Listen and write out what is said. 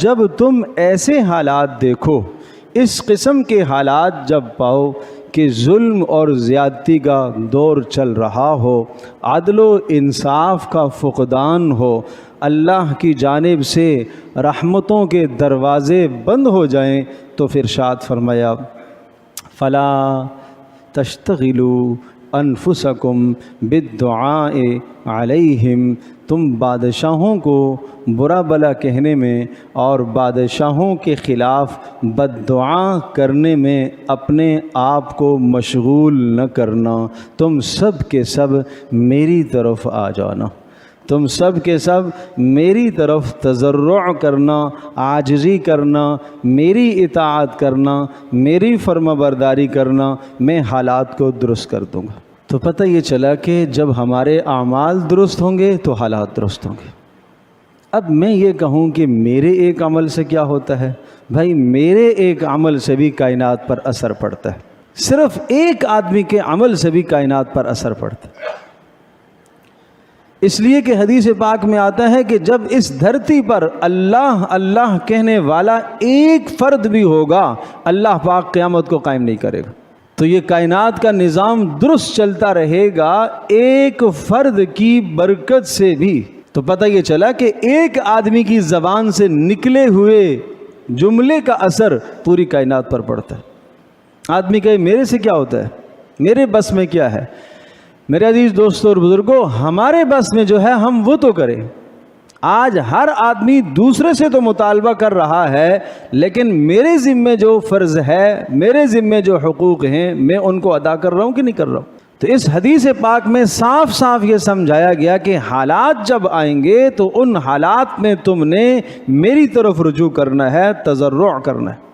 جب تم ایسے حالات دیکھو، اس قسم کے حالات جب پاؤ کہ ظلم اور زیادتی کا دور چل رہا ہو، عدل و انصاف کا فقدان ہو، اللہ کی جانب سے رحمتوں کے دروازے بند ہو جائیں، تو پھر ارشاد فرمایا فلا تشتغلوا انفسکم بالدعاء علیہم، تم بادشاہوں کو برا بلا کہنے میں اور بادشاہوں کے خلاف بد دعا کرنے میں اپنے آپ کو مشغول نہ کرنا، تم سب کے سب میری طرف آ جانا، تم سب کے سب میری طرف تضرع کرنا، عاجزی کرنا، میری اطاعت کرنا، میری فرما برداری کرنا، میں حالات کو درست کر دوں گا۔ تو پتہ یہ چلا کہ جب ہمارے اعمال درست ہوں گے تو حالات درست ہوں گے۔ اب میں یہ کہوں کہ میرے ایک عمل سے کیا ہوتا ہے؟ بھائی میرے ایک عمل سے بھی کائنات پر اثر پڑتا ہے، صرف ایک آدمی کے عمل سے بھی کائنات پر اثر پڑتا ہے۔ اس لیے کہ حدیث پاک میں آتا ہے کہ جب اس دھرتی پر اللہ اللہ کہنے والا ایک فرد بھی ہوگا، اللہ پاک قیامت کو قائم نہیں کرے گا۔ تو یہ کائنات کا نظام درست چلتا رہے گا ایک فرد کی برکت سے بھی۔ تو پتہ یہ چلا کہ ایک آدمی کی زبان سے نکلے ہوئے جملے کا اثر پوری کائنات پر پڑتا ہے۔ آدمی کہے میرے سے کیا ہوتا ہے، میرے بس میں کیا ہے؟ میرے عزیز دوستوں اور بزرگوں، ہمارے بس میں جو ہے ہم وہ تو کریں۔ آج ہر آدمی دوسرے سے تو مطالبہ کر رہا ہے، لیکن میرے ذمے جو فرض ہے، میرے ذمے جو حقوق ہیں، میں ان کو ادا کر رہا ہوں کہ نہیں کر رہا ہوں؟ تو اس حدیث پاک میں صاف صاف یہ سمجھایا گیا کہ حالات جب آئیں گے تو ان حالات میں تم نے میری طرف رجوع کرنا ہے، تضرع کرنا ہے۔